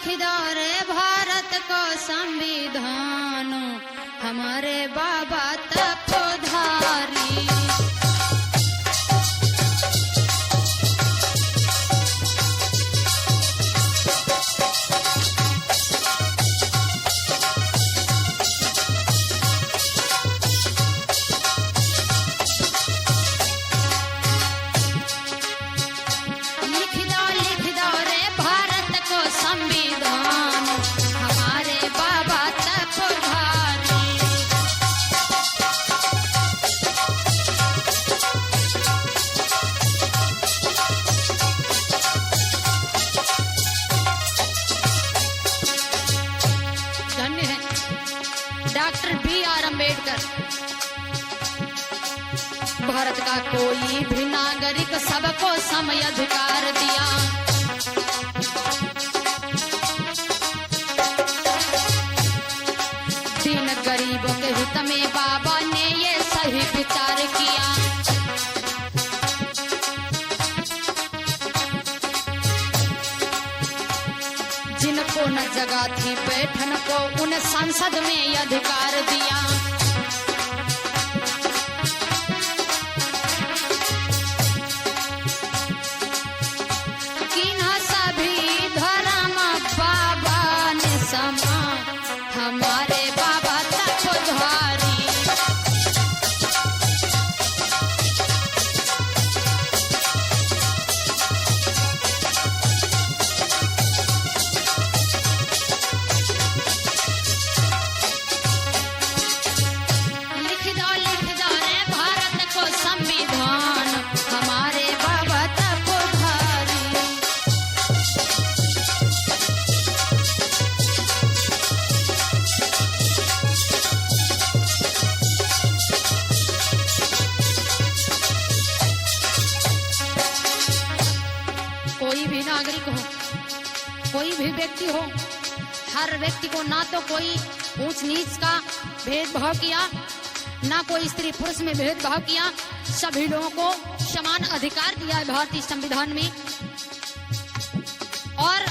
लिख दो रे भारत को संविधान, हमारे बाबा तपोधारी। Doctor B.R. अम्बेडकर। भारत का कोई भी नागरिक सबको सम अधिकार दिया। दीन गरीबों के हित में बाबा ने ये सही विचार किया। जिनको न जगह थी बैठन को, उन संसद में अधिकार दिया। किन्ह सभी धर्म बाबा ने समा, हमारे बाबा तपोधारी। कोई भी नागरिक हो, कोई भी व्यक्ति हो, हर व्यक्ति को ना तो कोई ऊंच नीच का भेदभाव किया, ना कोई स्त्री पुरुष में भेदभाव किया। सभी लोगों को समान अधिकार दिया है भारतीय संविधान में। और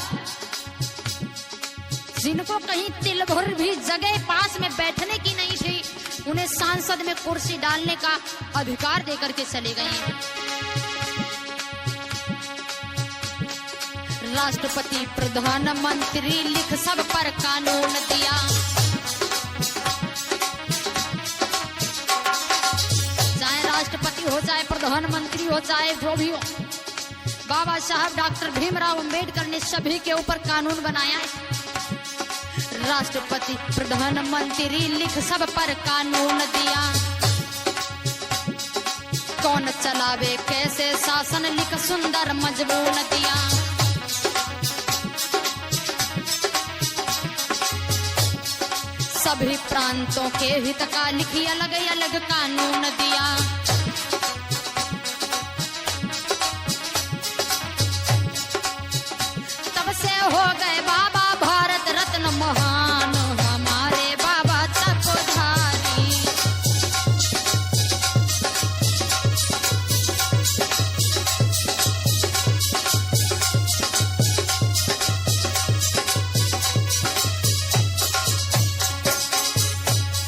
जिनको कहीं तिल भर भी जगह पास में बैठने की नहीं थी, उन्हें सांसद में कुर्सी डालने का अधिकार देकर के चले गए हैं। राष्ट्रपति प्रधानमंत्री लिख सब पर कानून दिया। चाहे राष्ट्रपति हो, चाहे प्रधानमंत्री हो, चाहे जो भी हो, बाबा साहब डॉक्टर भीमराव अंबेडकर ने सभी के ऊपर कानून बनाया है। राष्ट्रपति प्रधानमंत्री लिख सब पर कानून दिया। कौन चलावे कैसे शासन लिख सुंदर मजमून दिया। सभी प्रांतों के हित का लिखी अलग अलग कानून दिया। तब से हो गए बाबा भारत रत्न महान, हमारे बाबा तपोधारी।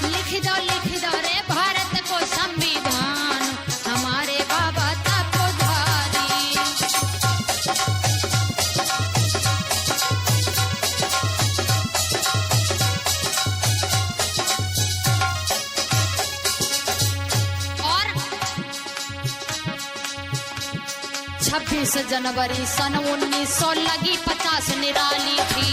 लिख दो रे भारत को संविधान, हमारे बाबा तपोधारी। और 26 जनवरी सन 1900 लगी 50 निराली थी।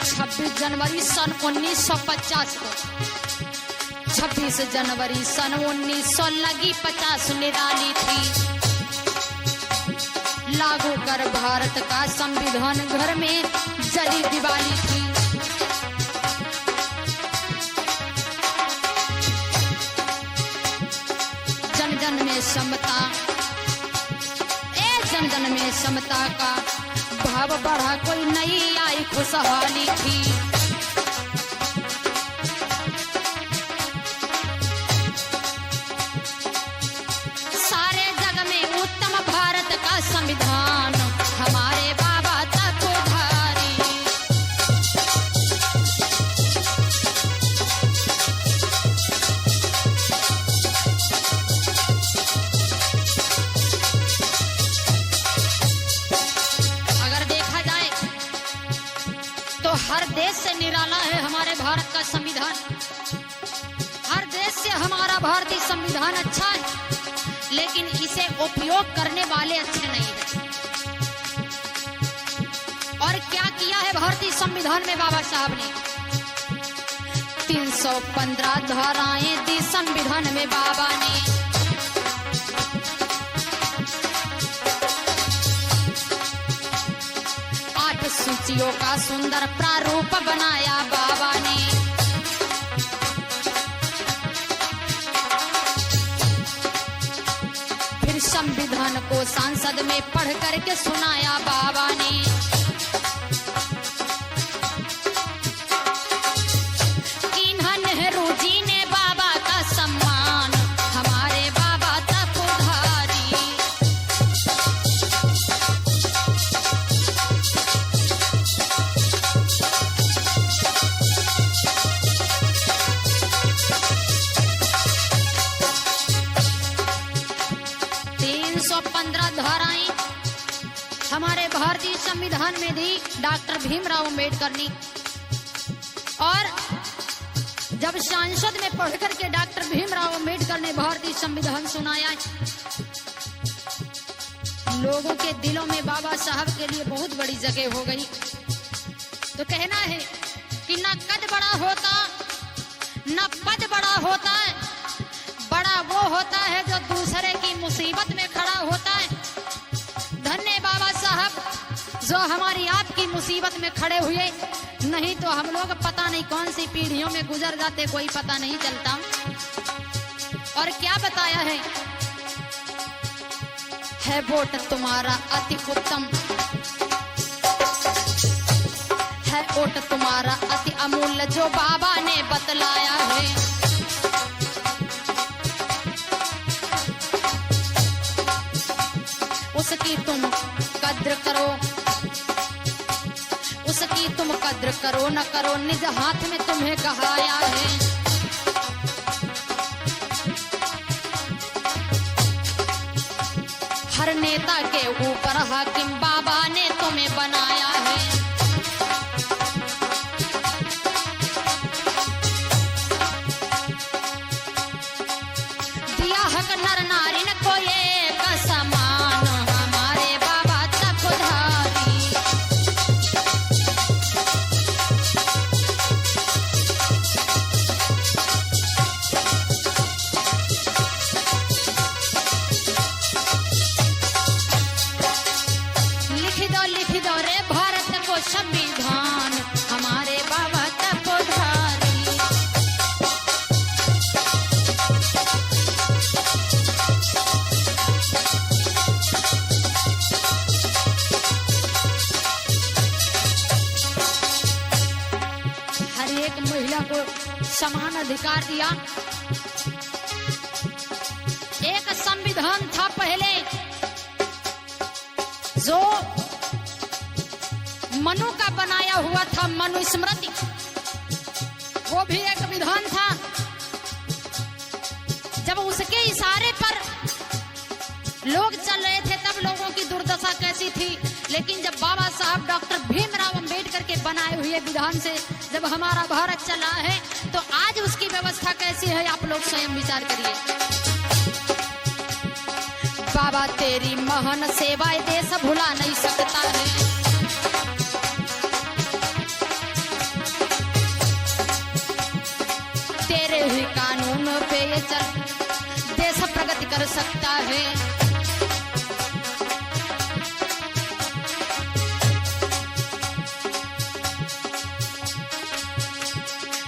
26 जनवरी सन 1950 को, 26 जनवरी सन 1900 लगी 50 निराली थी। लागू कर भारत का संविधान, घर में जली दिवाली थी। जन जन में समता, जन जन में समता का भाव बढ़ा, कोई नई आई खुशहाली थी। भारतीय संविधान अच्छा है, लेकिन इसे उपयोग करने वाले अच्छे नहीं है। और क्या किया है भारतीय संविधान में बाबा साहब ने? 315 धाराएं दी संविधान में बाबा ने। 8 सूचियों का सुंदर प्रारूप बनाया बाबा ने। फिर संविधान को संसद में पढ़ करके सुनाया बाबा ने। नेहरू जी ने बाबा का सम्मान हमारे बाबा तक उधारी। 315 धाराएं हमारे भारतीय संविधान में दी डॉक्टर भीमराव अम्बेडकर ने। और जब संसद में पढ़कर के डॉक्टर भीमराव अम्बेडकर ने भारतीय संविधान सुनाया, लोगों के दिलों में बाबा साहब के लिए बहुत बड़ी जगह हो गई। तो कहना है कि ना कद बड़ा होता ना पद बड़ा होता है, बड़ा वो होता है जो दूसरे की मुसीबत में खड़ा होता है। धन्य बाबा साहब जो हमारी आपकी मुसीबत में खड़े हुए, नहीं तो हम लोग पता नहीं कौन सी पीढ़ियों में गुजर जाते, कोई पता नहीं चलता। और क्या बताया है वोट तुम्हारा अति उत्तम, है वोट तुम्हारा अति अमूल्य, जो बाबा ने बतलाया है। उसकी तुम कद्र करो, उसकी तुम कद्र करो न करो, निज हाथ में तुम्हें कहाया है। हर नेता के ऊपर हाकिम बाबा ने तुम्हें बनाया है। दिया हक नर नारी न को एक समान, हमारे बाबा तक उधारी। लिख दो रे भारत को संविधान, हमारे बाबा तक उधारी। हर एक महिला को समान अधिकार दिया। एक संविधान था पहले जो मनु का बनाया हुआ था, मनुस्मृति, वो भी एक विधान था। जब उसके इशारे पर लोग चल रहे थे तब लोगों की दुर्दशा कैसी थी, लेकिन जब बाबा साहब डॉक्टर भीमराव अम्बेडकर के बनाए हुए विधान से जब हमारा भारत चला है, तो आज उसकी व्यवस्था कैसी है आप लोग स्वयं विचार करिए। बाबा तेरी महान सेवाएं देश भुला नहीं सकता है। तेरे ही कानून पे ये चल देश प्रगति कर सकता है।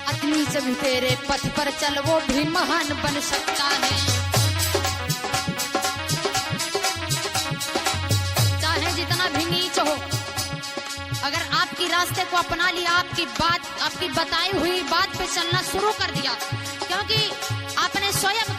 अतनी जब तेरे पथ पर चल वो भी महान बन सकता है। चाहे जितना भी नीच हो, अगर आपकी रास्ते को अपना लिया, आपकी बताई हुई बात पे चलना शुरू कर दिया, क्योंकि आपने स्वयं